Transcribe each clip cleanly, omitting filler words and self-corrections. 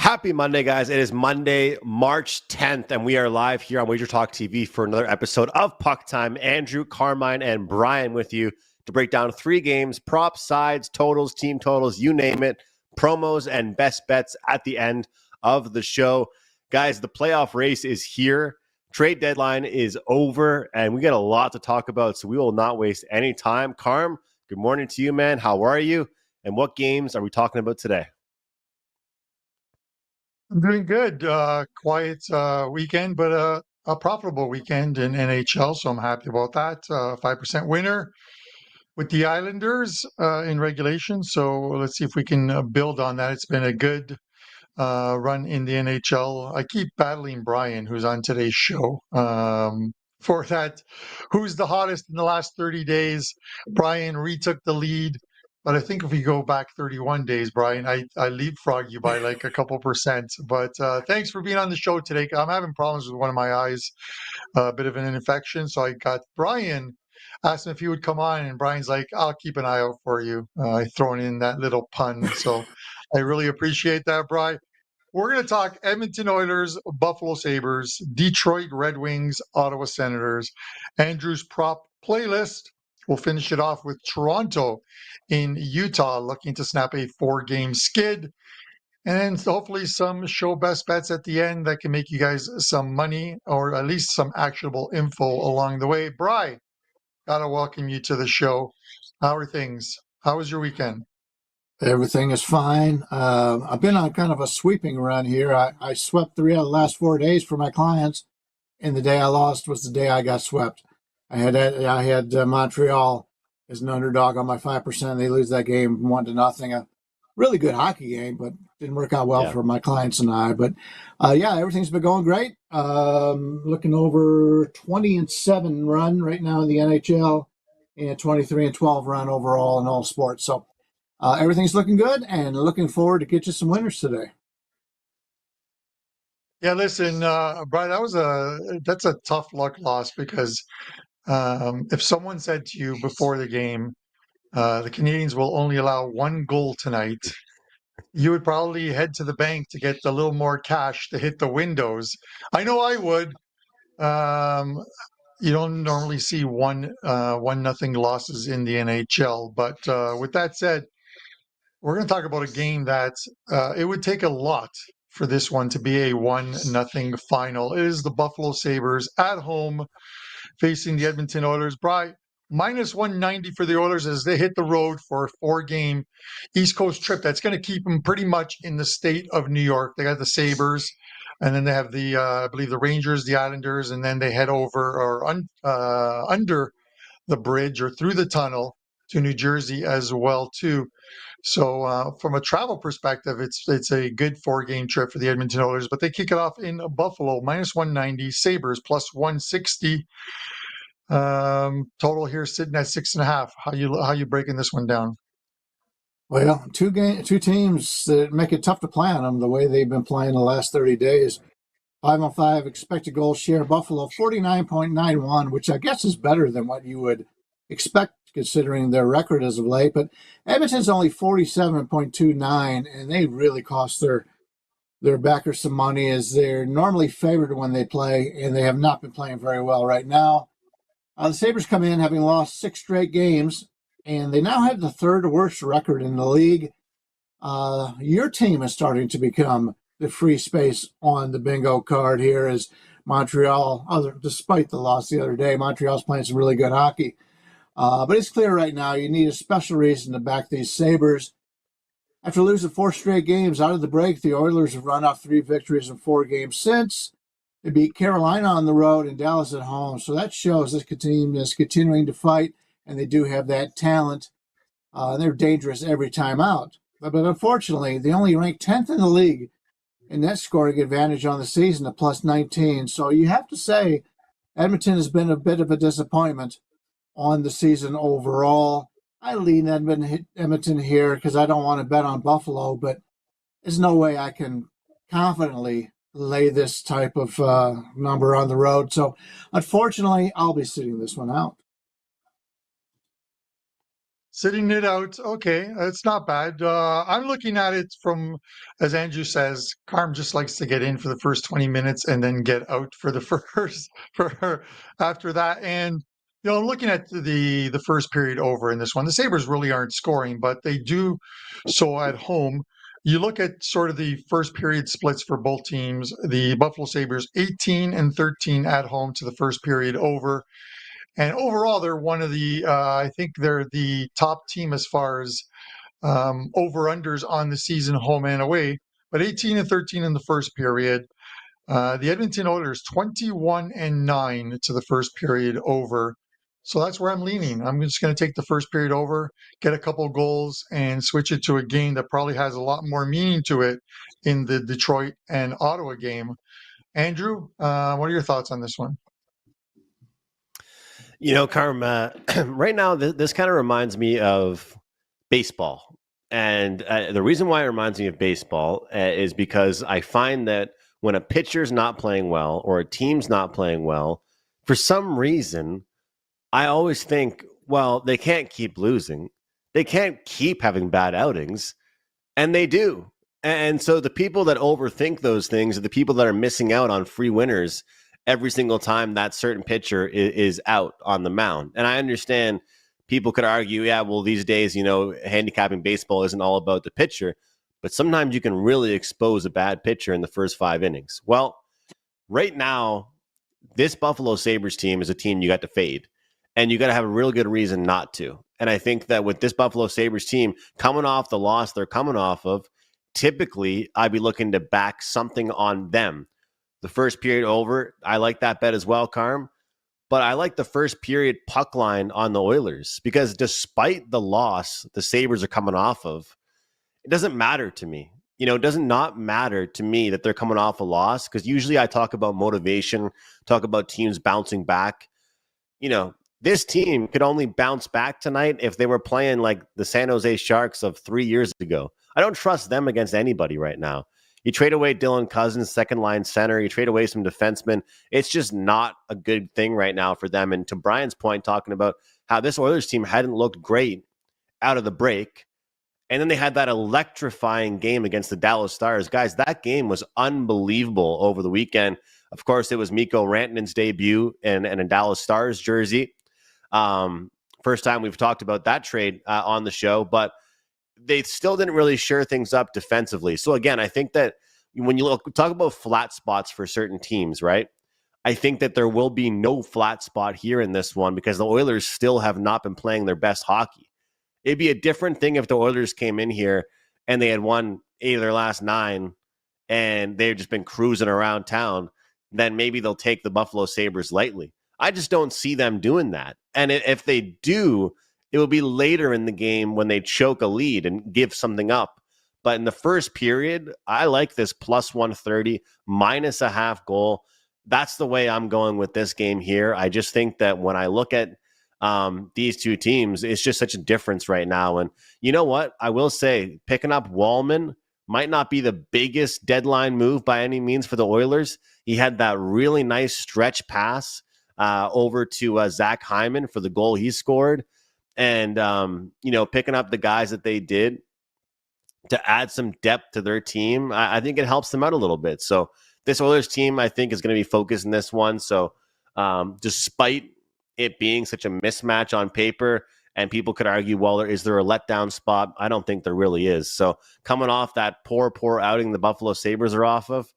Happy Monday, guys. It is Monday, March 10th, and we are live here on WagerTalk TV for another episode of PuckTime. Andrew, Carmine, and Bryan with you to break down 3 games, props, sides, totals, team totals, you name it, promos, and best bets at the end of the show. Guys, the playoff race is here. Trade deadline is over, and we got a lot to talk about, so we will not waste any time. Carm, good morning to you, man. How are you? And what games are we talking about today? I'm doing good. Quiet weekend, but a profitable weekend in NHL, so I'm happy about that. 5% winner with the Islanders in regulation. So let's see if we can build on that. It's been a good run in the NHL. I keep battling Bryan, who's on today's show, for that. Who's the hottest in the last 30 days? Bryan retook the lead. But I think if we go back 31 days, Bryan, I leapfrog you by like a couple percent. But thanks for being on the show today. I'm having problems with one of my eyes, a bit of an infection. So I got Bryan, asked him if he would come on, and Bryan's like, I'll keep an eye out for you. Throwing in that little pun. So I really appreciate that, Bryan. We're going to talk Edmonton Oilers, Buffalo Sabres, Detroit Red Wings, Ottawa Senators, Andrew's prop playlist. We'll finish it off with Toronto in Utah looking to snap a 4-game skid. And hopefully some show best bets at the end that can make you guys some money or at least some actionable info along the way. Bri, gotta welcome you to the show. How are things? How was your weekend? Everything is fine. I've been on kind of a sweeping run here. I swept 3 out of the last 4 days for my clients, and the day I lost was the day I got swept. I had Montreal as an underdog on my 5%. They lose that game 1-0. A really good hockey game, but didn't work out well for my clients and I. But everything's been going great. Looking over 20-7 run right now in the NHL, and 23-12 run overall in all sports. So everything's looking good, and looking forward to get you some winners today. Yeah, listen, Brian, that's a tough luck loss because if someone said to you before the game, the Canadians will only allow 1 goal tonight, you would probably head to the bank to get a little more cash to hit the windows. I know I would. You don't normally see 1-0 losses in the NHL, but with that said, we're going to talk about a game that it would take a lot for this one to be a 1-0 final. It is the Buffalo Sabres at home facing the Edmonton Oilers. Bri, minus 190 for the Oilers as they hit the road for a 4-game East Coast trip. That's going to keep them pretty much in the state of New York. They got the Sabres, and then they have I believe the Rangers, the Islanders, and then they head over or under the bridge or through the tunnel to New Jersey as well too. So from a travel perspective, it's a good 4-game trip for the Edmonton Oilers, but they kick it off in Buffalo, minus 190, Sabres plus 160. Total here sitting at 6.5. How you breaking this one down? Well, two teams that make it tough to play on them the way they've been playing the last 30 days. 5-on-5 expected goal share, Buffalo 49.91, which I guess is better than what you would expect considering their record as of late. But Edmonton's only 47.29, and they really cost their backers some money as they're normally favored when they play, and they have not been playing very well right now. The Sabres come in having lost 6 straight games, and they now have the 3rd worst record in the league. Your team is starting to become the free space on the bingo card here as Montreal, despite the loss the other day, Montreal's playing some really good hockey. But it's clear right now you need a special reason to back these Sabres. After losing 4 straight games out of the break, the Oilers have run off 3 victories in 4 games since. They beat Carolina on the road and Dallas at home. So that shows this team is continuing to fight, and they do have that talent. They're dangerous every time out. But unfortunately, they only rank 10th in the league in net scoring advantage on the season at plus 19. So you have to say Edmonton has been a bit of a disappointment on the season overall. I lean Edmonton here because I don't want to bet on Buffalo, but there's no way I can confidently lay this type of number on the road. So unfortunately, I'll be sitting this one out. Sitting it out, okay, it's not bad. I'm looking at it from, as Andrew says, Carm just likes to get in for the first 20 minutes and then get out for the after that. And looking at the first period over in this one, the Sabres really aren't scoring, but they do so at home. You look at sort of the first period splits for both teams. The Buffalo Sabres 18 and 13 at home to the first period over. And overall, they're one of the, I think they're the top team as far as over-unders on the season, home and away. But 18 and 13 in the first period. The Edmonton Oilers 21 and 9 to the first period over. So that's where I'm leaning. I'm just going to take the first period over, get a couple goals, and switch it to a game that probably has a lot more meaning to it in the Detroit and Ottawa game. Andrew, what are your thoughts on this one? Carm, right now, this kind of reminds me of baseball. And the reason why it reminds me of baseball is because I find that when a pitcher's not playing well or a team's not playing well, for some reason, I always think, well, they can't keep losing. They can't keep having bad outings. And they do. And so the people that overthink those things are the people that are missing out on free winners every single time that certain pitcher is out on the mound. And I understand people could argue, yeah, well, these days, handicapping baseball isn't all about the pitcher, but sometimes you can really expose a bad pitcher in the first 5 innings. Well, right now, this Buffalo Sabres team is a team you got to fade, and you got to have a real good reason not to. And I think that with this Buffalo Sabres team coming off the loss they're coming off of, typically I'd be looking to back something on them. The first period over, I like that bet as well, Carm. But I like the first period puck line on the Oilers because despite the loss the Sabres are coming off of, it doesn't matter to me. It does not matter to me that they're coming off a loss because usually I talk about motivation, talk about teams bouncing back. This team could only bounce back tonight if they were playing like the San Jose Sharks of 3 years ago. I don't trust them against anybody right now. You trade away Dylan Cousins, second line center. You trade away some defensemen. It's just not a good thing right now for them. And to Brian's point, talking about how this Oilers team hadn't looked great out of the break. And then they had that electrifying game against the Dallas Stars. Guys, that game was unbelievable over the weekend. Of course, it was Mikko Rantanen's debut in a Dallas Stars jersey. First time we've talked about that trade on the show, but they still didn't really shore things up defensively. So again, I think that when you talk about flat spots for certain teams, right? I think that there will be no flat spot here in this one because the Oilers still have not been playing their best hockey. It'd be a different thing if the Oilers came in here and they had won 8 of their last 9 and they've just been cruising around town. Then maybe they'll take the Buffalo Sabres lightly. I just don't see them doing that. And if they do, it will be later in the game when they choke a lead and give something up. But in the first period, I like this plus 130, minus a half goal. That's the way I'm going with this game here. I just think that when I look at these two teams, it's just such a difference right now. And you know what? I will say picking up Wallman might not be the biggest deadline move by any means for the Oilers. He had that really nice stretch pass over to Zach Hyman for the goal he scored. And, picking up the guys that they did to add some depth to their team, I think it helps them out a little bit. So this Oilers team, I think, is going to be focused in this one. So despite it being such a mismatch on paper, and people could argue, well, is there a letdown spot? I don't think there really is. So coming off that poor outing the Buffalo Sabres are off of,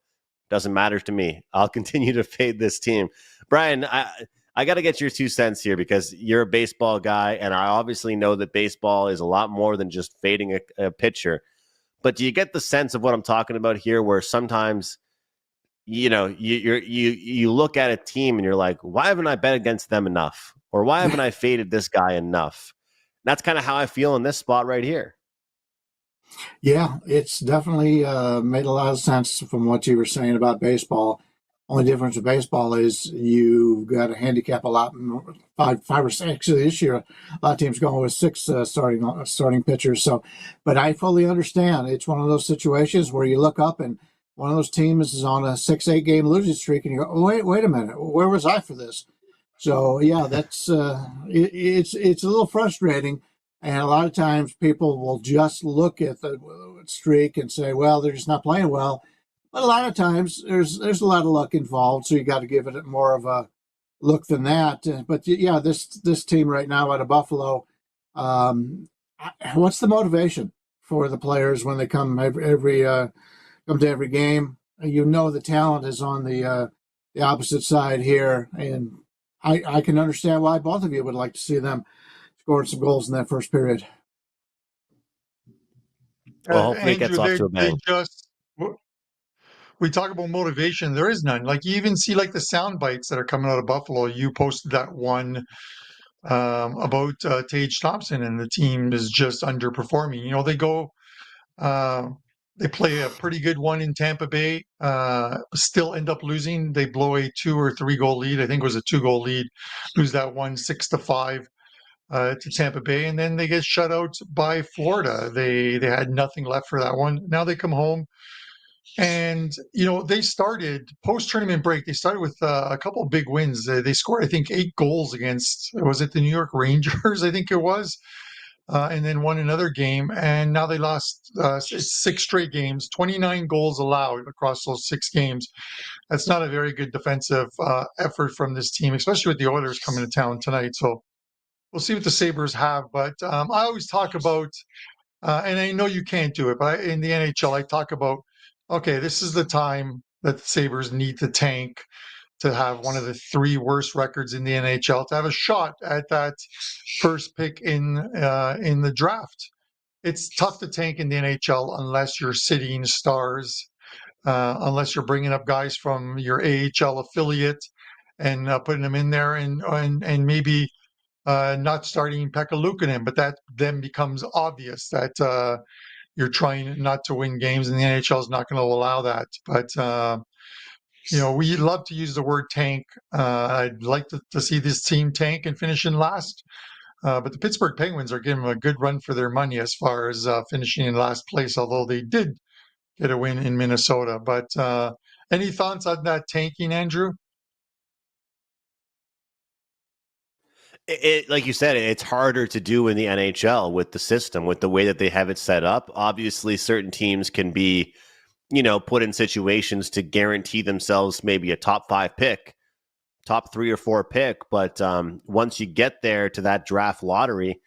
doesn't matter to me. I'll continue to fade this team. Brian, I got to get your 2 cents here because you're a baseball guy, and I obviously know that baseball is a lot more than just fading a pitcher. But do you get the sense of what I'm talking about here, where sometimes, you look at a team and you're like, why haven't I bet against them enough? Or why haven't I faded this guy enough? That's kind of how I feel in this spot right here. Yeah, it's definitely made a lot of sense from what you were saying about baseball. Only difference with baseball is you've got to handicap a lot more, five or six this year. A lot of teams going with 6 starting pitchers. So, but I fully understand. It's one of those situations where you look up and one of those teams is on a 6-8 game losing streak, and you go, oh, wait a minute, where was I for this? So yeah, that's it's a little frustrating. And a lot of times people will just look at the streak and say, well, they're just not playing well. But a lot of times there's a lot of luck involved, so you got to give it more of a look than that. But yeah, this team right now out of Buffalo, what's the motivation for the players when they come come to every game? You know the talent is on the opposite side here, and I can understand why both of you would like to see them scoring some goals in that first period. Well, hopefully it Andrew, gets off to a bang. We talk about motivation. There is none. Like, you even see like the sound bites that are coming out of Buffalo. You posted that one about Tage Thompson, and the team is just underperforming. You know, they play a pretty good one in Tampa Bay, still end up losing. They blow a 2 or 3 goal lead. I think it was a 2-goal lead, lose that one 6-5 to Tampa Bay, and then they get shut out by Florida. They had nothing left for that one. Now they come home, and you know, they started post-tournament break. They started with a couple of big wins. They scored, I think, 8 goals against, was it the New York Rangers? I think it was. And then won another game, and now they lost 6 straight games, 29 goals allowed across those 6 games. That's not a very good defensive effort from this team, especially with the Oilers coming to town tonight. So we'll see what the Sabres have. But I always talk about, and I know you can't do it, but in the NHL, I talk about, okay, this is the time that the Sabres need to tank to have one of the 3 worst records in the NHL, to have a shot at that first pick in the draft. It's tough to tank in the NHL unless you're sitting stars, unless you're bringing up guys from your AHL affiliate and putting them in there, and maybe not starting Pekka Luukkonen. But that then becomes obvious that you're trying not to win games, and the NHL is not going to allow that. But you know, we love to use the word tank. I'd like to see this team tank and finish in last. But the Pittsburgh Penguins are giving them a good run for their money as far as finishing in last place, although they did get a win in Minnesota. But any thoughts on that tanking, Andrew? Like you said, it's harder to do in the NHL with the system, with the way that they have it set up. Obviously, certain teams can be, you know, put in situations to guarantee themselves maybe a top 5 pick, top 3 or 4 pick. But once you get there to that draft lottery,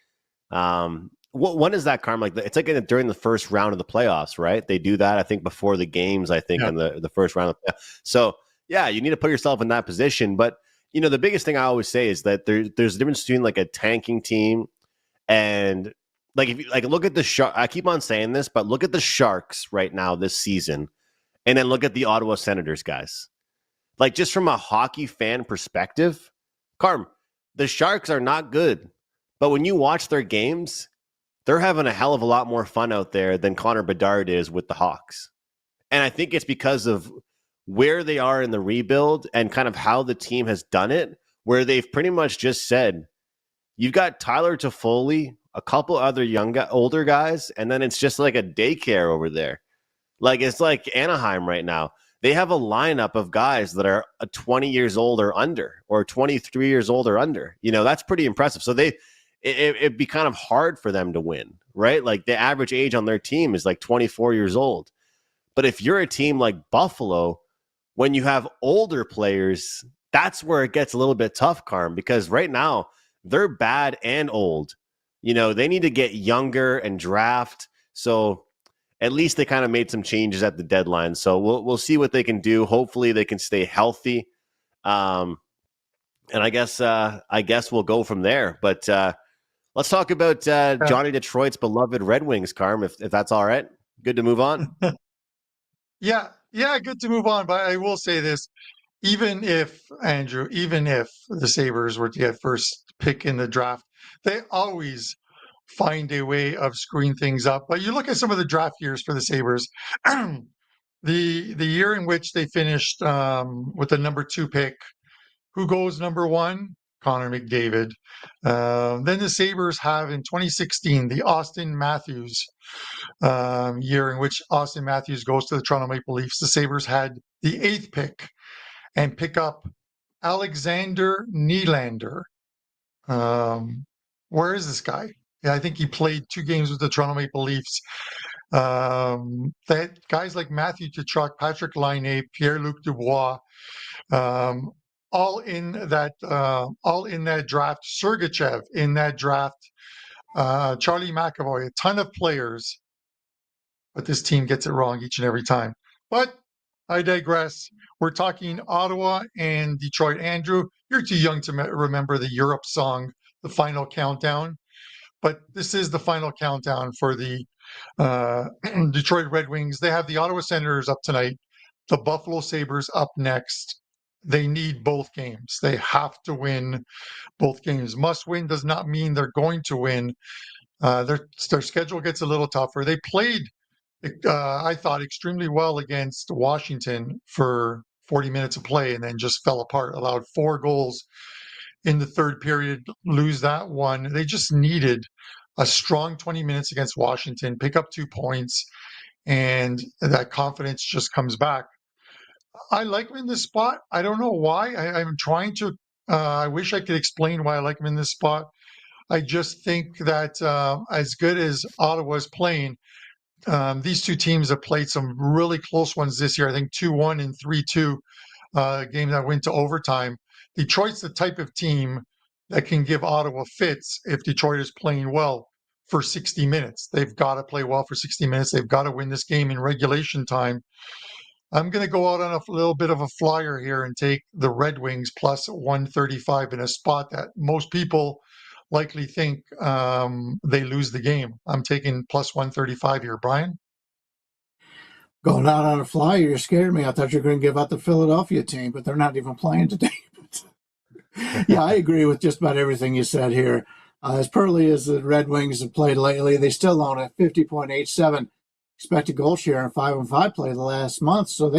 when is that, Carm? Like, it's like during the first round of the playoffs, right? They do that, I think, before the games, I think, in the first round of the playoffs. So, yeah, you need to put yourself in that position. But, you know, the biggest thing I always say is that there's a difference between like a tanking team and, like, if you like look at the Sharks. I keep on saying this, but look at the Sharks right now this season, and then look at the Ottawa Senators, guys. Like, just from a hockey fan perspective, Carm, the Sharks are not good, but when you watch their games, they're having a hell of a lot more fun out there than Connor Bedard is with the Hawks. And I think it's because of where they are in the rebuild and kind of how the team has done it, where they've pretty much just said, you've got Tyler Toffoli, a couple other older guys, and then it's just like a daycare over there. Like, it's like Anaheim right now. They have a lineup of guys that are 20 years old or under, or 23 years old or under. You know, that's pretty impressive. So it'd be kind of hard for them to win, right? Like, the average age on their team is like 24 years old. But if you're a team like Buffalo, when you have older players, that's where it gets a little bit tough, Carm, because right now they're bad and old. You know, they need to get younger and draft. So at least they kind of made some changes at the deadline. So we'll see what they can do. Hopefully they can stay healthy. And I guess we'll go from there. But let's talk about Johnny Detroit's beloved Red Wings, Carm, if that's all right. Good to move on. Yeah, good to move on. But I will say this, even if the Sabres were to get first pick in the draft, they always find a way of screwing things up. But you look at some of the draft years for the Sabres, the year in which they finished with the number 2 pick, who goes number 1? Connor McDavid. Then the Sabres have in 2016 the Austin Matthews year in which Austin Matthews goes to the Toronto Maple Leafs. The Sabres had the 8th pick and pick up Alexander Nylander. Where is this guy? Yeah, I think he played 2 games with the Toronto Maple Leafs. That guys like Matthew Tkachuk, Patrick Laine, Pierre-Luc Dubois, um, all in that draft. Sergachev in that draft. Charlie McAvoy, a ton of players, but this team gets it wrong each and every time. But I digress. We're talking Ottawa and Detroit. Andrew, you're too young to remember the Europe song, The Final Countdown, but this is the final countdown for the Detroit Red Wings. They have the Ottawa Senators up tonight, the Buffalo Sabres up next. They need both games. They have to win both games. Must win does not mean they're going to win. Their schedule gets a little tougher. They played, I thought, extremely well against Washington for 40 minutes of play and then just fell apart, allowed 4 goals in the third period, lose that one. They just needed a strong 20 minutes against Washington, pick up 2 points, and that confidence just comes back. I like him in this spot. I don't know why. I'm trying to, I wish I could explain why I like him in this spot. I just think that as good as Ottawa's playing, these two teams have played some really close ones this year. I think 2-1 and 3-2 game that went to overtime. Detroit's the type of team that can give Ottawa fits if Detroit is playing well for 60 minutes. They've got to play well for 60 minutes. They've got to win this game in regulation time. I'm going to go out on a little bit of a flyer here and take the Red Wings plus 135 in a spot that most people likely think they lose the game. I'm taking plus 135 here. Brian? Going out on a flyer, you scared me. I thought you were going to give out the Philadelphia team, but they're not even playing today. Yeah, I agree with just about everything you said here. As poorly as the Red Wings have played lately, they still own a 50.87 expected goal share in 5-on-5 play the last month. So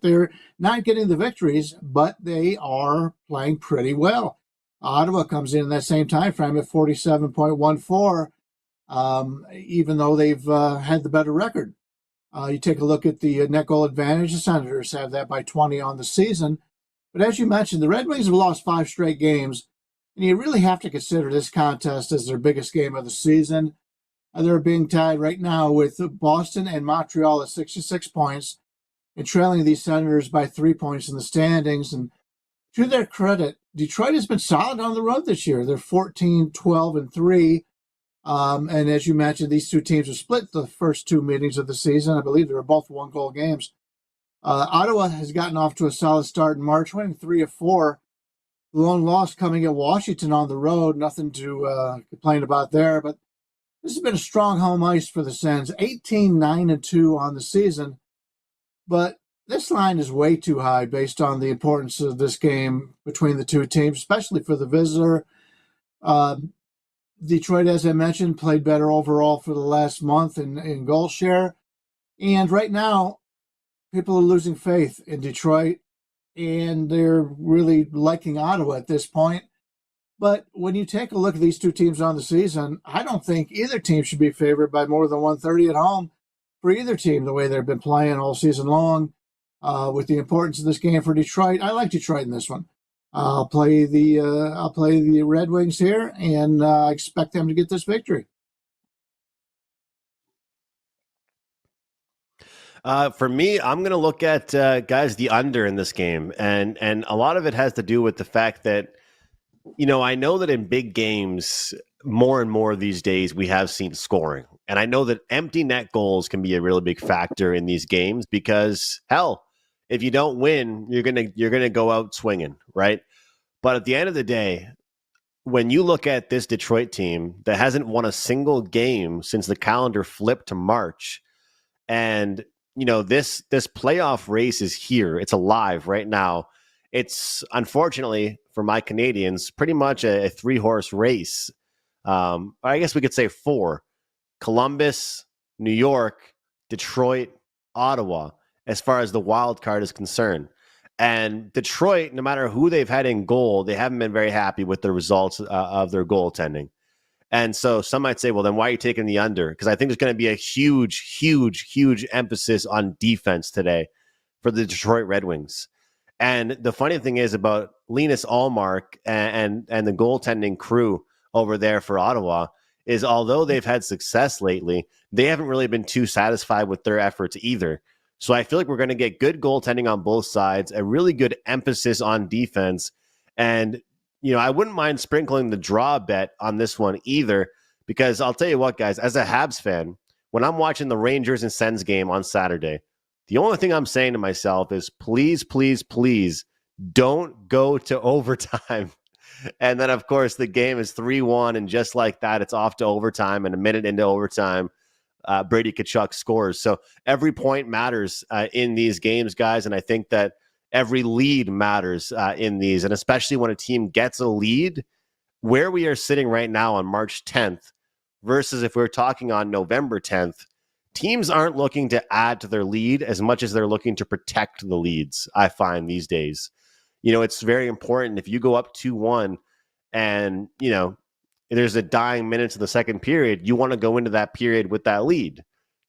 they're not getting the victories, but they are playing pretty well. Ottawa comes in that same time frame at 47.14, even though they've had the better record. You take a look at the net goal advantage. The Senators have that by 20 on the season. But as you mentioned, the Red Wings have lost 5 straight games, and you really have to consider this contest as their biggest game of the season. They're being tied right now with Boston and Montreal at 66 points and trailing these Senators by 3 points in the standings. And to their credit, Detroit has been solid on the road this year. They're 14, 12, and 3. And as you mentioned, these two teams have split the first 2 meetings of the season. I believe they were both 1-goal games. Ottawa has gotten off to a solid start in March, winning 3 of 4. The lone loss coming at Washington on the road. Nothing to complain about there. But this has been a strong home ice for the Sens. 18-9-2 on the season. But this line is way too high based on the importance of this game between the two teams, especially for the visitor. Detroit, as I mentioned, played better overall for the last month in goal share. And right now, people are losing faith in Detroit, and they're really liking Ottawa at this point. But when you take a look at these two teams on the season, I don't think either team should be favored by more than 130 at home for either team, the way they've been playing all season long. With the importance of this game for Detroit, I like Detroit in this one. I'll play the Red Wings here, and I expect them to get this victory. For me, I'm going to look at guys the under in this game, and a lot of it has to do with the fact that, I know that in big games, more and more these days we have seen scoring, and I know that empty net goals can be a really big factor in these games because hell, if you don't win, you're gonna go out swinging, right? But at the end of the day, when you look at this Detroit team that hasn't won a single game since the calendar flipped to March, and this playoff race is here. It's alive right now. It's unfortunately for my Canadians pretty much a 3-horse race. I guess we could say 4: Columbus, New York, Detroit, Ottawa, as far as the wild card is concerned. And Detroit, no matter who they've had in goal, they haven't been very happy with the results of their goaltending. And so some might say, well, then why are you taking the under? Because I think there's going to be a huge, huge, huge emphasis on defense today for the Detroit Red Wings. And the funny thing is about Linus Ullmark and the goaltending crew over there for Ottawa is although they've had success lately, they haven't really been too satisfied with their efforts either. So I feel like we're going to get good goaltending on both sides, a really good emphasis on defense. And, I wouldn't mind sprinkling the draw bet on this one either, because I'll tell you what, guys, as a Habs fan, when I'm watching the Rangers and Sens game on Saturday, the only thing I'm saying to myself is please, please, please don't go to overtime. And then, of course, the game is 3-1, and just like that, it's off to overtime, and a minute into overtime, Brady Tkachuk scores. So every point matters in these games, guys, and I think that every lead matters in these, and especially when a team gets a lead, where we are sitting right now on March 10th versus if we're talking on November 10th, teams aren't looking to add to their lead as much as they're looking to protect the leads, I find these days. It's very important if you go up 2-1 and, there's a dying minutes of the second period, you want to go into that period with that lead.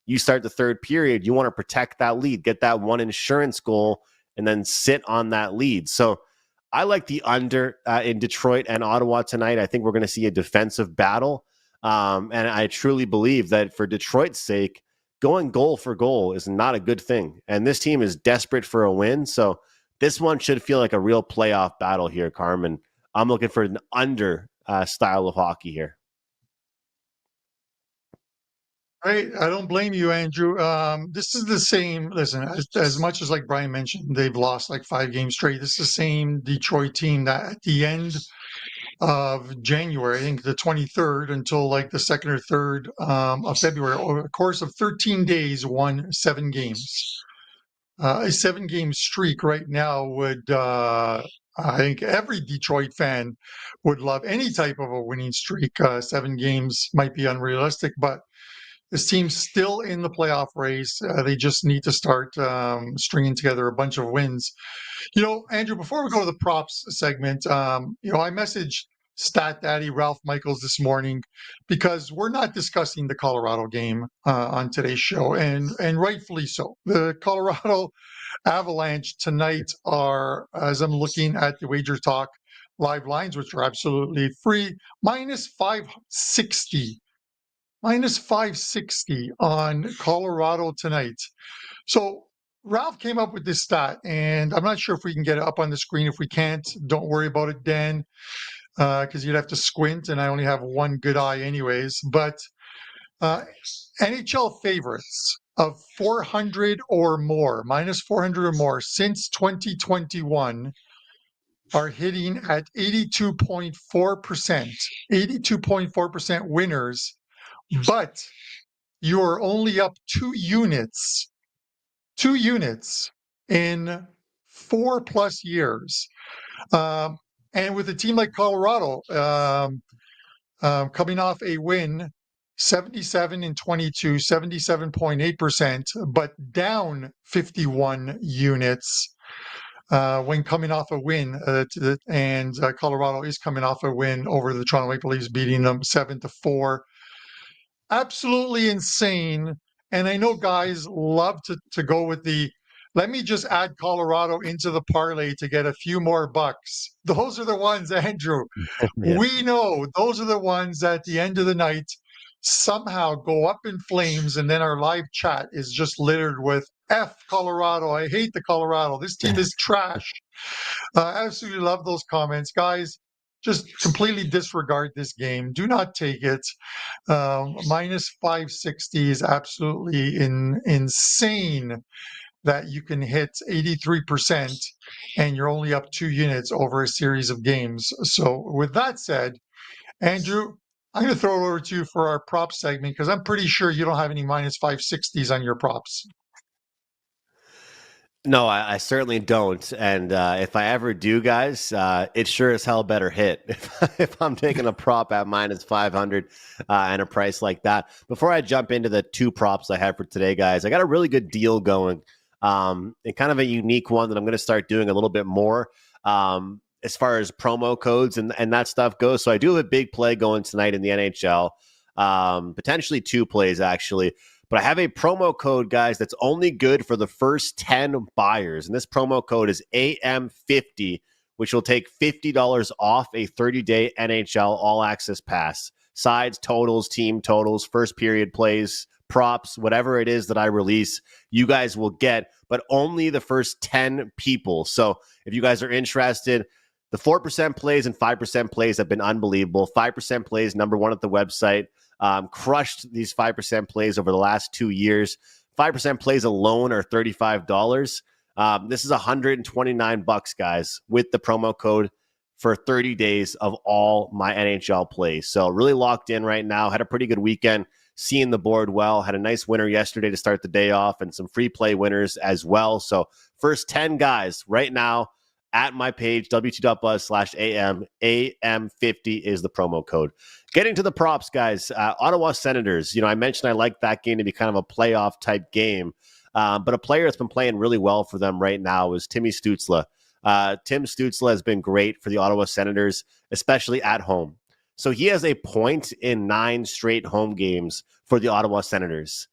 You start the third period, you want to protect that lead, get that one insurance goal, and then sit on that lead. So I like the under in Detroit and Ottawa tonight. I think we're going to see a defensive battle. And I truly believe that for Detroit's sake, going goal for goal is not a good thing. And this team is desperate for a win. So this one should feel like a real playoff battle here, Carmen. I'm looking for an under style of hockey here. I don't blame you, Andrew. This is the same. Listen, as much as like Brian mentioned, they've lost like 5 games straight. This is the same Detroit team that at the end of January, I think the 23rd until like the 2nd or 3rd of February, over the course of 13 days, won 7 games. A 7-game streak right now would, I think every Detroit fan would love any type of a winning streak. 7 games might be unrealistic, but this team's still in the playoff race. They just need to start stringing together a bunch of wins. Andrew, before we go to the props segment, I messaged Stat Daddy Ralph Michaels this morning because we're not discussing the Colorado game on today's show, and rightfully so. The Colorado Avalanche tonight are, as I'm looking at the WagerTalk live lines, which are absolutely free, -560. -560 on Colorado tonight. So Ralph came up with this stat, and I'm not sure if we can get it up on the screen. If we can't, don't worry about it, Dan, because you'd have to squint, and I only have one good eye anyways. But NHL favorites of 400 or more, -400 or more, since 2021 are hitting at 82.4%. 82.4% winners, but you are only up 2 units in 4+ years. And with a team like Colorado coming off a win, 77 in 22, 77.8%, but down 51 units when coming off a win. And Colorado is coming off a win over the Toronto Maple Leafs, beating them 7-4. Absolutely insane. And I know guys love to go with let me just add Colorado into the parlay to get a few more bucks. Those are the ones, Andrew. Yeah. We know those are the ones that at the end of the night somehow go up in flames, and then our live chat is just littered with F Colorado. I hate the Colorado. This team is trash. Absolutely love those comments. Guys, just completely disregard this game. Do not take it. -560 is absolutely insane that you can hit 83% and you're only up 2 units over a series of games. So with that said, Andrew, I'm going to throw it over to you for our prop segment because I'm pretty sure you don't have any -560s on your props. No, I certainly don't. And if I ever do, guys, it sure as hell better hit if I'm taking a prop at -500 and a price like that. Before I jump into the 2 props I have for today, guys, I got a really good deal going and kind of a unique one that I'm going to start doing a little bit more as far as promo codes and that stuff goes. So I do have a big play going tonight in the NHL, potentially 2 plays, actually. But I have a promo code, guys, that's only good for the first 10 buyers. And this promo code is AM50, which will take $50 off a 30-day NHL All Access Pass. sides, totals, team totals, first period plays, props, whatever it is that I release, you guys will get, but only the first 10 people. So if you guys are interested, the 4% plays and 5% plays have been unbelievable. 5% plays, number one at the website, crushed these 5% plays over the last 2 years. 5% plays alone are $35. This is $129, guys, with the promo code for 30 days of all my NHL plays. So really locked in right now. Had a pretty good weekend, seeing the board well. Had a nice winner yesterday to start the day off and some free play winners as well. So first 10 guys right now at my page, wt.buzz/AM. AM50 is the promo code. Getting to the props, guys. Ottawa Senators. I mentioned I like that game to be kind of a playoff type game. But a player that's been playing really well for them right now is Timmy Stützle. Tim Stützle has been great for the Ottawa Senators, especially at home. So he has a point in 9 straight home games for the Ottawa Senators.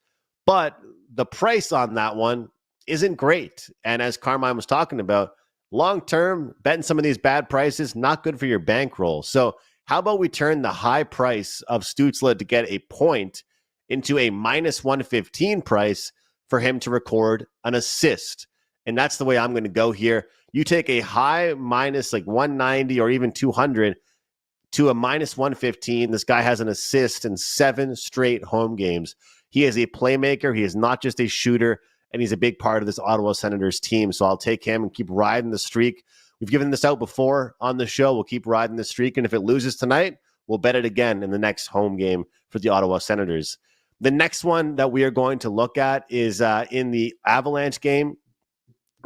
But the price on that one isn't great. And as Carmine was talking about, long-term, betting some of these bad prices, not good for your bankroll. So how about we turn the high price of Stützle to get a point into a minus 115 price for him to record an assist? And that's the way I'm going to go here. You take a high minus like 190 or even 200 to a minus 115. This guy has an assist in 7 straight home games. He is a playmaker. He is not just a shooter, and he's a big part of this Ottawa Senators team. So I'll take him and keep riding the streak. We've given this out before on the show. We'll keep riding the streak, and if it loses tonight, we'll bet it again in the next home game for the Ottawa Senators. The next one that we are going to look at is in the Avalanche game.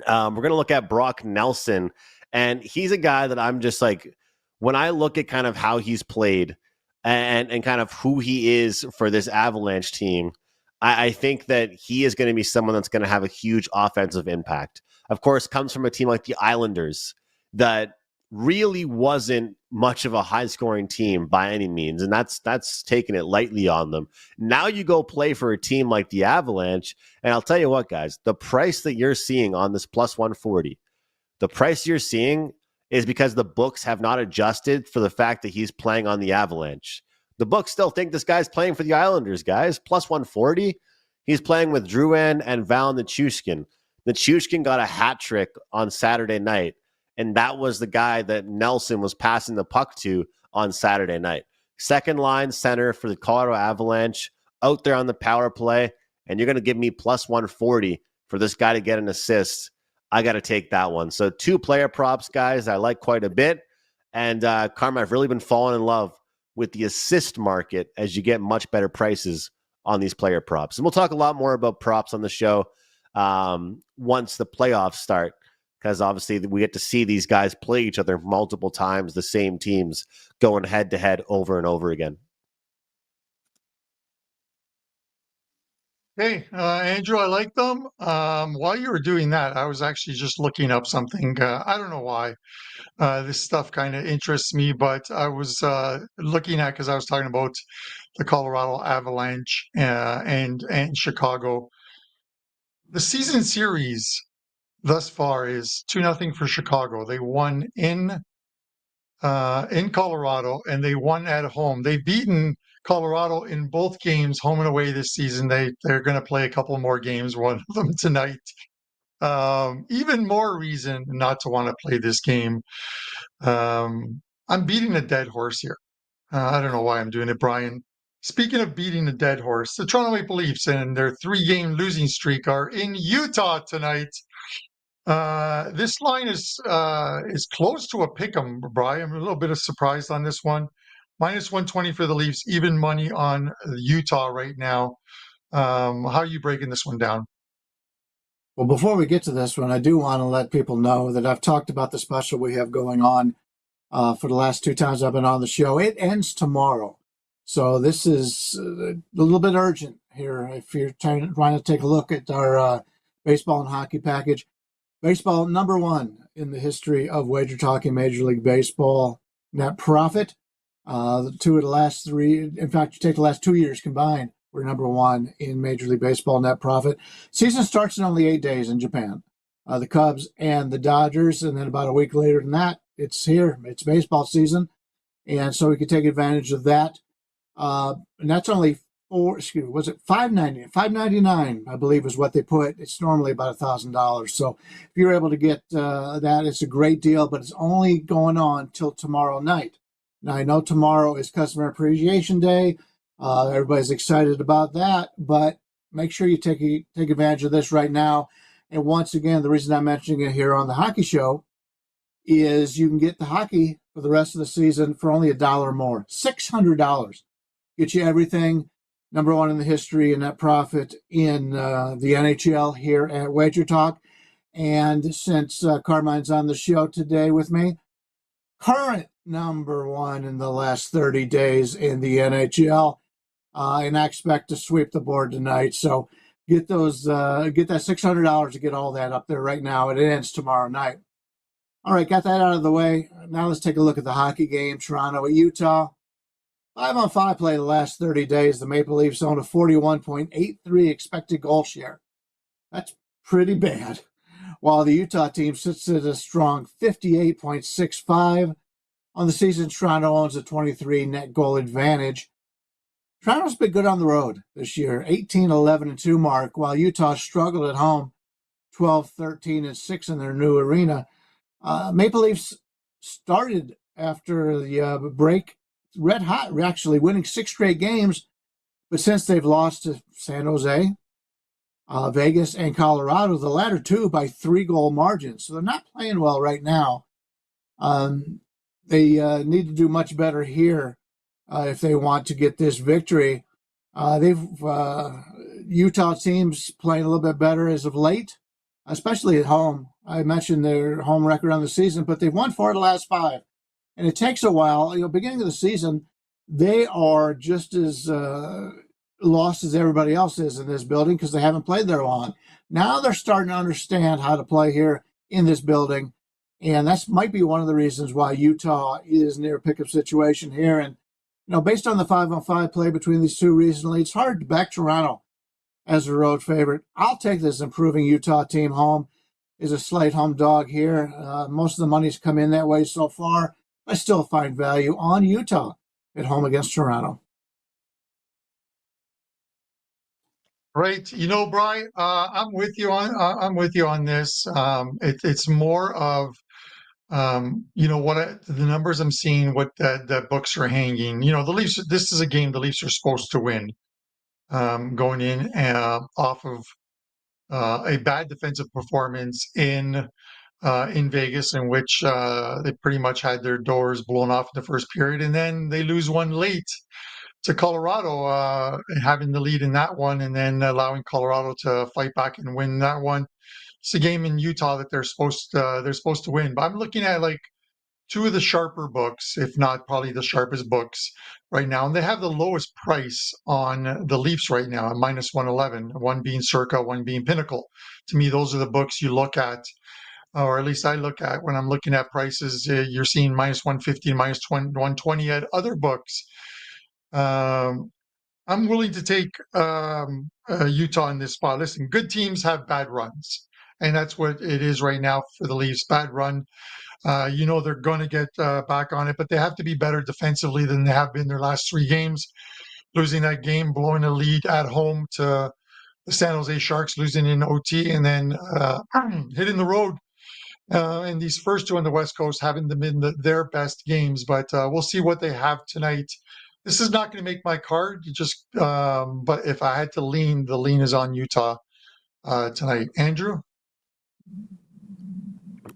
We're going to look at Brock Nelson, and he's a guy that I'm just like, when I look at kind of how he's played and kind of who he is for this Avalanche team, I think that he is going to be someone that's going to have a huge offensive impact. Of course, comes from a team like the Islanders that really wasn't much of a high-scoring team by any means, and that's taking it lightly on them. Now you go play for a team like the Avalanche, and I'll tell you what, guys, the price that you're seeing on this plus 140, the price you're seeing is because the books have not adjusted for the fact that he's playing on the Avalanche. The books still think this guy's playing for the Islanders, guys. Plus 140, he's playing with Drouin and Val Nichushkin. Nichushkin got a hat trick on Saturday night, and that was the guy that Nelson was passing the puck to on Saturday night. Second line center for the Colorado Avalanche, out there on the power play, and you're going to give me plus 140 for this guy to get an assist. I got to take that one. So 2 player props, guys, I like quite a bit. And Carmine, I've really been falling in love with the assist market as you get much better prices on these player props. And we'll talk a lot more about props on the show once the playoffs start, because obviously we get to see these guys play each other multiple times, the same teams going head-to-head over and over again. Hey, Andrew, I like them. While you were doing that, I was actually just looking up something. I don't know why this stuff kind of interests me, but I was looking at, because I was talking about the Colorado Avalanche and Chicago. The season series thus far is 2-0 for Chicago. They won in Colorado, and they won at home. They've beaten Colorado in both games, home and away this season. They're going to play a couple more games, one of them tonight. Even more reason not to want to play this game. I'm beating a dead horse here. I don't know why I'm doing it, Brian. Speaking of beating a dead horse, the Toronto Maple Leafs and their 3-game losing streak are in Utah tonight. This line is close to a pick 'em, Brian. I'm a little bit of surprised on this one. Minus 120 for the Leafs, even money on Utah right now. How are you breaking this one down? Well, before we get to this one, I do want to let people know that I've talked about the special we have going on for the last 2 times I've been on the show. It ends tomorrow. So this is a little bit urgent here if you're trying to take a look at our baseball and hockey package. Baseball, number 1 in the history of WagerTalk in Major League Baseball net profit. 2 of the last 3, in fact, you take the last 2 years combined, we're number 1 in Major League Baseball net profit. Season starts in only 8 days in Japan. The Cubs and the Dodgers, and then about a week later than that, it's here. It's baseball season, and so we can take advantage of that. And that's only was it $5.99? $5.99, I believe, is what they put. It's normally about $1,000. So if you're able to get that, it's a great deal, but it's only going on till tomorrow night. Now, I know tomorrow is Customer Appreciation Day. Everybody's excited about that, but make sure you take advantage of this right now. And once again, the reason I'm mentioning it here on the Hockey Show is you can get the hockey for the rest of the season for only $1 more. $600. Get you everything. Number one in the history and net profit in the NHL here at WagerTalk. And since Carmine's on the show today with me, current number one in the last 30 days in the NHL. And I expect to sweep the board tonight. So get that $600 to get all that up there right now. It ends tomorrow night. All right, got that out of the way. Now let's take a look at the hockey game. Toronto at Utah. 5-on-5 play the last 30 days. The Maple Leafs own a 41.83 expected goal share. That's pretty bad. While the Utah team sits at a strong 58.65. On the season, Toronto owns a 23 net goal advantage. Toronto's been good on the road this year, 18-11-2 mark, while Utah struggled at home, 12-13-6 in their new arena. Maple Leafs started after the break red hot, actually winning 6 straight games, but since they've lost to San Jose, Vegas, and Colorado, the latter two by 3-goal margins, so they're not playing well right now. They need to do much better here if they want to get this victory. Utah teams playing a little bit better as of late, especially at home. I mentioned their home record on the season, but they've won 4 of the last 5. And it takes a while. Beginning of the season, they are just as lost as everybody else is in this building because they haven't played there long. Now they're starting to understand how to play here in this building. And that might be one of the reasons why Utah is near a pickup situation here. And, based on the 5-on-5 play between these two recently, it's hard to back Toronto as a road favorite. I'll take this improving Utah team home. Is a slight home dog here. Most of the money's come in that way so far. I still find value on Utah at home against Toronto. Right, Brian, I'm with you on this. It's more of the numbers I'm seeing, what the books are hanging. The Leafs. This is a game the Leafs are supposed to win. Going in off of a bad defensive performance in Vegas, in which they pretty much had their doors blown off in the first period, and then they lose one late to Colorado, having the lead in that one, and then allowing Colorado to fight back and win that one. It's a game in Utah that they're supposed to win. But I'm looking at like 2 of the sharper books, if not probably the sharpest books right now, and they have the lowest price on the Leafs right now, at -111. One being Circa, one being Pinnacle. To me, those are the books you look at, or at least I look at when I'm looking at prices. You're seeing -150, -120 at other books. I'm willing to take Utah in this spot. Listen, good teams have bad runs, and that's what it is right now for the Leafs. Bad run. They're going to get back on it, but they have to be better defensively than they have been their last 3 games. Losing that game, blowing a lead at home to the San Jose Sharks, losing in OT, and then hitting the road. And these first 2 on the West Coast haven't been their best games, but we'll see what they have tonight. This is not going to make my card. But if I had to lean, the lean is on Utah tonight. Andrew?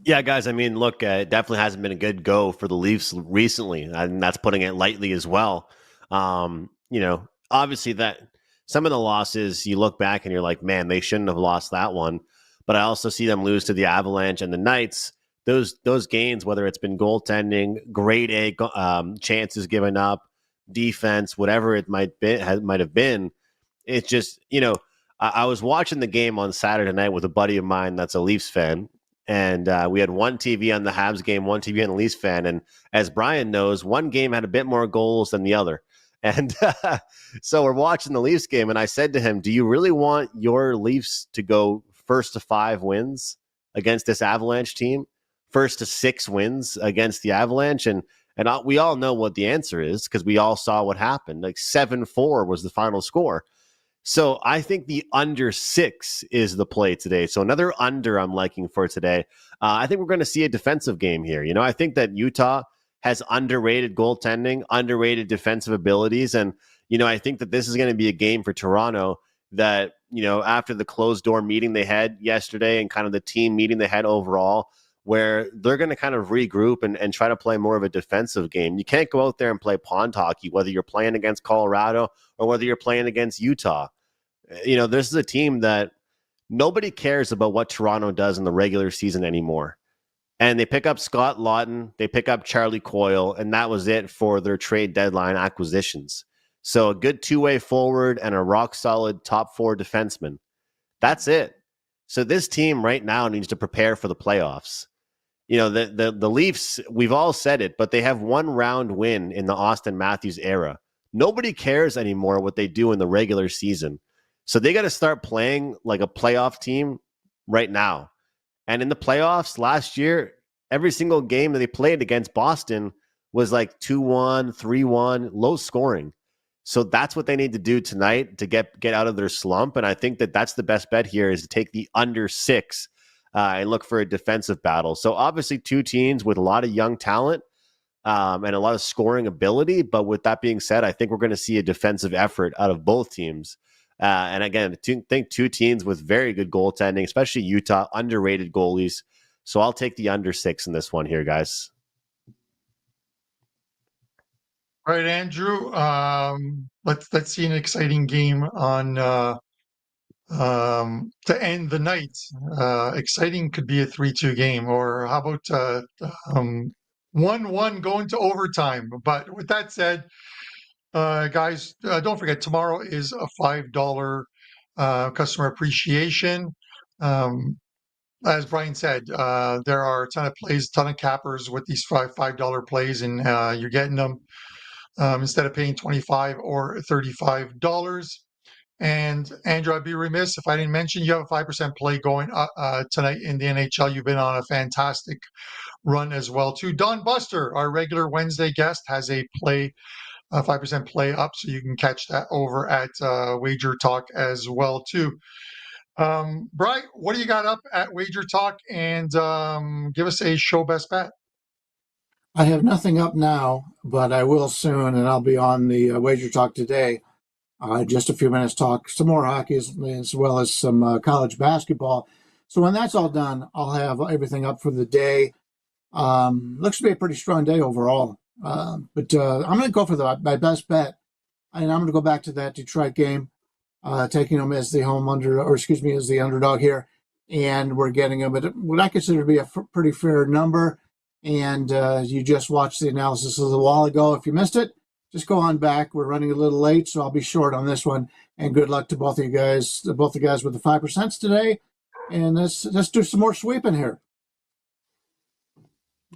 Yeah, guys, look, it definitely hasn't been a good go for the Leafs recently, and that's putting it lightly as well. Obviously that some of the losses, you look back and you're like, man, they shouldn't have lost that one. But I also see them lose to the Avalanche and the Knights. Those games, whether it's been goaltending, grade A chances given up, defense, whatever it might have been, it's just, I was watching the game on Saturday night with a buddy of mine that's a Leafs fan. And we had one TV on the Habs game, one TV on the Leafs fan. And as Brian knows, one game had a bit more goals than the other. And so we're watching the Leafs game. And I said to him, do you really want your Leafs to go 1st to 5 wins against this Avalanche team? 1st to 6 wins against the Avalanche? And And we all know what the answer is because we all saw what happened. Like 7-4 was the final score. So I think the under 6 is the play today. So another under I'm liking for today. I think we're going to see a defensive game here. I think that Utah has underrated goaltending, underrated defensive abilities. And, I think that this is going to be a game for Toronto that, after the closed door meeting they had yesterday and kind of the team meeting they had overall, where they're going to kind of regroup and try to play more of a defensive game. You can't go out there and play pond hockey, whether you're playing against Colorado or whether you're playing against Utah. This is a team that nobody cares about what Toronto does in the regular season anymore. And they pick up Scott Lawton, they pick up Charlie Coyle, and that was it for their trade deadline acquisitions. So a good two-way forward and a rock-solid top 4 defenseman. That's it. So this team right now needs to prepare for the playoffs. The Leafs, we've all said it, but they have one round win in the Austin Matthews era. Nobody cares anymore what they do in the regular season. So they got to start playing like a playoff team right now. And in the playoffs last year, every single game that they played against Boston was like 2-1, 3-1, low scoring. So that's what they need to do tonight to get out of their slump. And I think that that's the best bet here is to take the under 6 and look for a defensive battle. So obviously 2 teams with a lot of young talent and a lot of scoring ability. But with that being said, I think we're going to see a defensive effort out of both teams. And again, I think 2 teams with very good goaltending, especially Utah, underrated goalies. So I'll take the under 6 in this one here, guys. All right, Andrew. Let's see an exciting game on to end the night. Exciting could be a 3-2 game, or how about 1-1 going to overtime. But with that said, guys, don't forget tomorrow is a $5 customer appreciation. As Brian said, there are a ton of plays, ton of cappers with these $5 plays, and you're getting them instead of paying $25 or $35. And Andrew, I'd be remiss if I didn't mention you have a 5% play going tonight in the NHL. You've been on a fantastic run as well too. Don Buster, our regular Wednesday guest, has a 5% play up, so you can catch that over at WagerTalk as well too. Brian, what do you got up at WagerTalk? And give us a show best bet. I have nothing up now, but I will soon, and I'll be on the WagerTalk today. Just a few minutes talk some more hockey as well as some college basketball. So when that's all done, I'll have everything up for the day. Looks to be a pretty strong day overall. But I'm going to go for my best bet, and I'm going to go back to that Detroit game, taking them as the as the underdog here, and we're getting them at what I consider to be a pretty fair number. And you just watched the analysis a little while ago. If you missed it, just go on back. We're running a little late, so I'll be short on this one. And good luck to both of you guys, both the guys with the 5% today. And let's do some more sweeping here.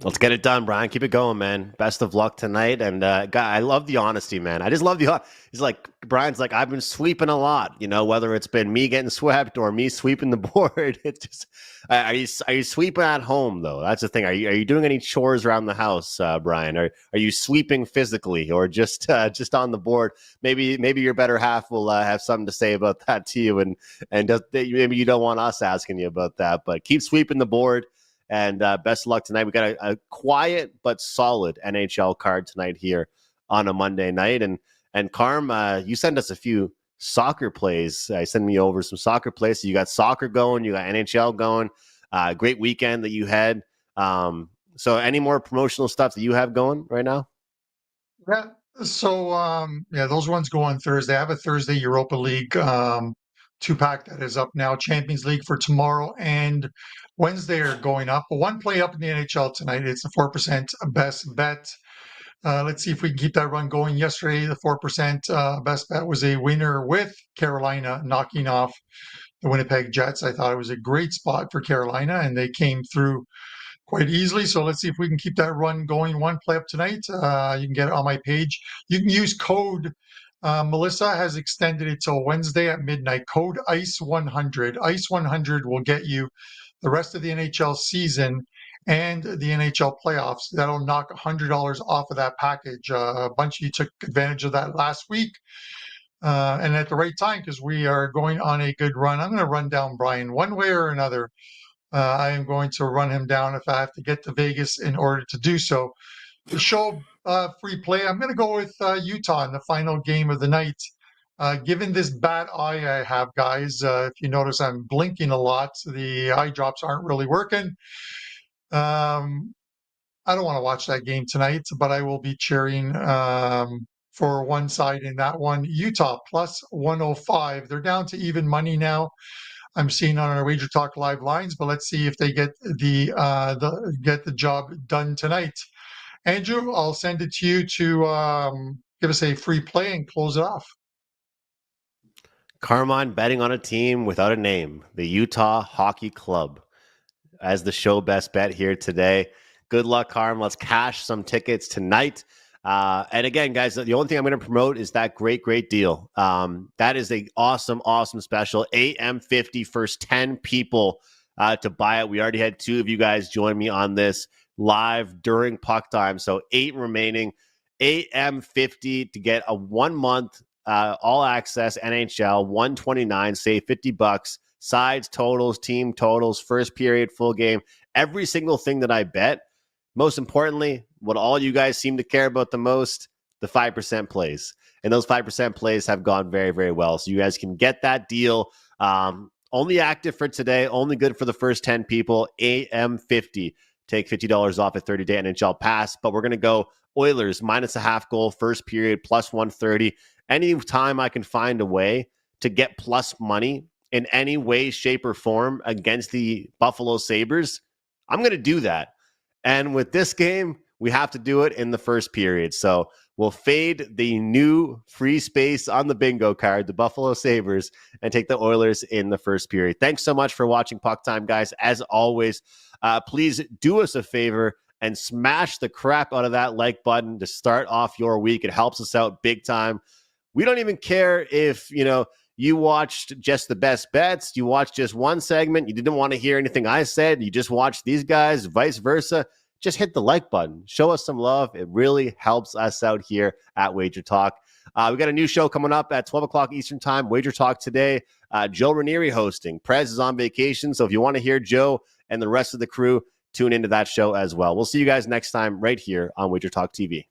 Let's get it done, Brian. Keep it going, man. Best of luck tonight. And God, I love the honesty, man. I just love the. He's like Brian's like I've been sweeping a lot. Whether it's been me getting swept or me sweeping the board. It's just are you sweeping at home though? That's the thing. Are you doing any chores around the house, Brian? Are you sweeping physically or just on the board? Maybe your better half will have something to say about that to you, and maybe you don't want us asking you about that. But keep sweeping the board. And best of luck tonight. We got a quiet but solid NHL card tonight here on a Monday night. And Carm, you send us a few soccer plays. Send me over some soccer plays. So you got soccer going, you got NHL going. Great weekend that you had. So any more promotional stuff that you have going right now? Yeah. So those ones go on Thursday. I have a Thursday Europa League 2-pack that is up now. Champions League for tomorrow and Wednesday are going up. One play up in the NHL tonight. It's a 4% best bet. Let's see if we can keep that run going. Yesterday, the 4% best bet was a winner with Carolina knocking off the Winnipeg Jets. I thought it was a great spot for Carolina, and they came through quite easily. So let's see if we can keep that run going. One play up tonight. You can get it on my page. You can use code. Melissa has extended it till Wednesday at midnight. Code ICE100. ICE100 will get you the rest of the NHL season and the NHL playoffs. That'll knock $100 off of that package. A bunch of you took advantage of that last week. And at the right time, because we are going on a good run. I'm going to run down Bryan one way or another. I am going to run him down if I have to get to Vegas in order to do so. To show free play, I'm going to go with Utah in the final game of the night. Given this bad eye I have, guys, if you notice I'm blinking a lot, the eye drops aren't really working. I don't want to watch that game tonight, but I will be cheering for one side in that one. Utah plus 105. They're down to even money now. I'm seeing on our WagerTalk live lines, but let's see if they get the job done tonight. Andrew, I'll send it to you to give us a free play and close it off. Carmine betting on a team without a name, the Utah Hockey Club, as the show best bet here today. Good luck, Carm. Let's cash some tickets tonight. And again, guys, the only thing I'm going to promote is that great deal. That is a awesome special. AM50 first 10 people to buy it. We already had 2 of you guys join me on this live during puck time. So 8 remaining. AM50 to get a 1 month all access NHL 129, save $50. Sides, totals, team totals, first period, full game, every single thing that I bet. Most importantly, what all you guys seem to care about the most, the 5% plays. And those 5% plays have gone very well. So you guys can get that deal. Only active for today, only good for the first 10 people. AM50. Take $50 off a 30-day NHL pass. But we're going to go Oilers minus a half goal, first period, plus 130. Any time I can find a way to get plus money in any way, shape, or form against the Buffalo Sabres, I'm going to do that. And with this game, we have to do it in the first period. So we'll fade the new free space on the bingo card, the Buffalo Sabres, and take the Oilers in the first period. Thanks so much for watching Puck Time, guys. As always, please do us a favor and smash the crap out of that like button to start off your week. It helps us out big time. We don't even care if, you watched just the best bets, you watched just one segment, you didn't want to hear anything I said, you just watched these guys, vice versa. Just hit the like button. Show us some love. It really helps us out here at WagerTalk. We got a new show coming up at 12 o'clock Eastern Time, WagerTalk today. Joe Ranieri hosting. Prez is on vacation, so if you want to hear Joe and the rest of the crew, tune into that show as well. We'll see you guys next time right here on WagerTalk TV.